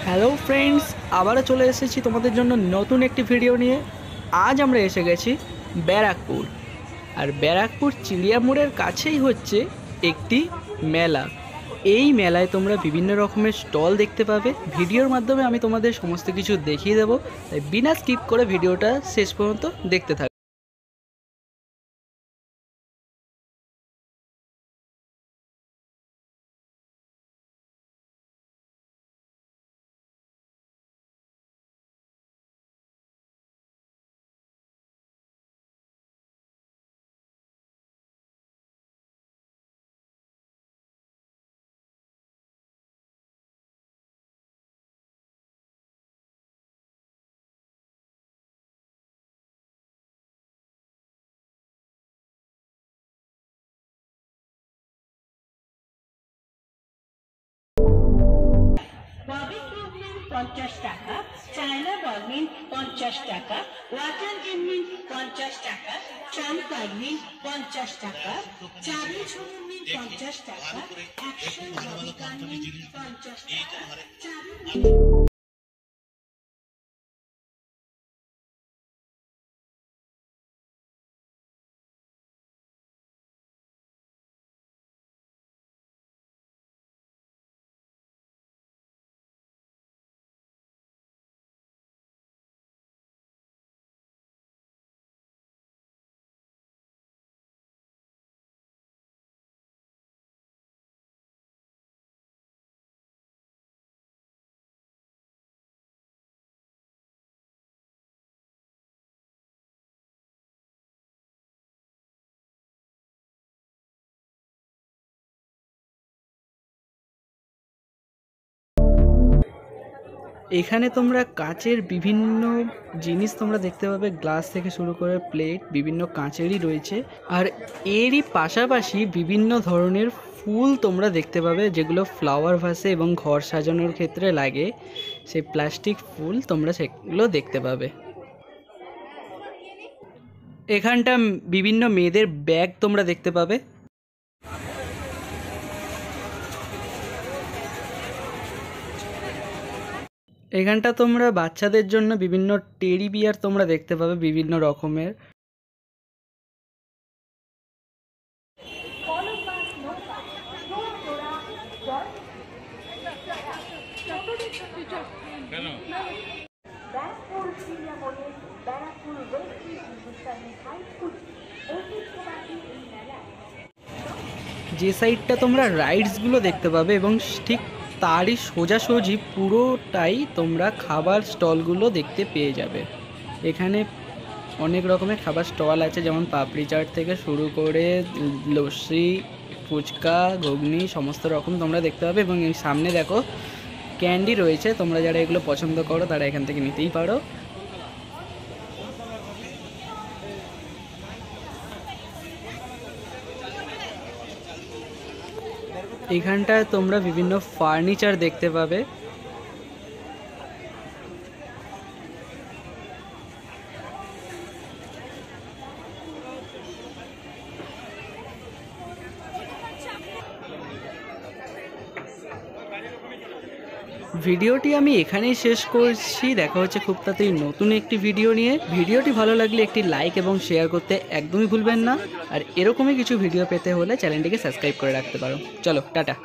Hello friends, আবারও চলে এসেছি তোমাদের জন্য নতুন একটি ভিডিও নিয়ে। আজ আমরা এসে গেছি ব্যারাকপুর। আর ব্যারাকপুর চিড়িয়া মোড়ের কাছেই হচ্ছে একটি মেলা। এই মেলায় তোমরা বিভিন্ন রকমের স্টল দেখতে পাবে। ভিডিওর মাধ্যমে আমি তোমাদের সমস্ত কিছু দেখিয়ে দেবো, তাই বিনা স্কিপ করে ভিডিওটা শেষ পর্যন্ত দেখতে থাকো। ববিন গেমিং 50 টাকা, চায়না ববিন 50 টাকা, ওয়াটার গেমিং 50 টাকা, ট্রাম্পার মিল 50 টাকা, চাবি ঝুড়ি মিল 50 টাকা, অ্যাকশন ববিকান মিল 50 টাকা, চাবি এখানে তোমরা কাচের বিভিন্ন জিনিস তোমরা দেখতে পাবে, গ্লাস থেকে শুরু করে প্লেট বিভিন্ন কাচেরই রয়েছে। আর এরই পাশাপাশি বিভিন্ন ধরনের ফুল তোমরা দেখতে পাবে, যেগুলো ফ্লাওয়ার ভাসে এবং ঘর সাজানোর ক্ষেত্রে লাগে। সেই প্লাস্টিক ফুল তোমরা সেগুলো দেখতে পাবে। এখানটা বিভিন্ন মেয়েদের ব্যাগ তোমরা দেখতে পাবে। এখানটা তোমরা বাচ্চাদের জন্য বিভিন্ন টেডি বিয়ার তোমরা দেখতে পাবে বিভিন্ন রকমের। যে সাইডটা তোমরা রাইডসগুলো দেখতে পাবে এবং ঠিক তারই সোজাসুজি পুরোটাই তোমরা খাবার স্টলগুলো দেখতে পেয়ে যাবে। এখানে অনেক রকমের খাবার স্টল আছে, যেমন পাপড়ি চাট থেকে শুরু করে লস্যি, ফুচকা, ঘুগনি সমস্ত রকম তোমরা দেখতে পাবে। এবং এই সামনে দেখো ক্যান্ডি রয়েছে, তোমরা যারা এগুলো পছন্দ করো তারা এখান থেকে নিতেই পারো। এখানটায় তোমরা বিভিন্ন ফার্নিচার দেখতে পাবে। ভিডিওটি আমি এখানেই শেষ করছি। দেখা হচ্ছে খুব তাড়াতাড়ি নতুন একটি ভিডিও নিয়ে। ভিডিওটি ভালো লাগলে একটি লাইক এবং শেয়ার করতে একদমই ভুলবেন না। আর এরকমই কিছু ভিডিও পেতে হলে চ্যানেলটিকে সাবস্ক্রাইব করে রাখতে পারো। চলো টাটা।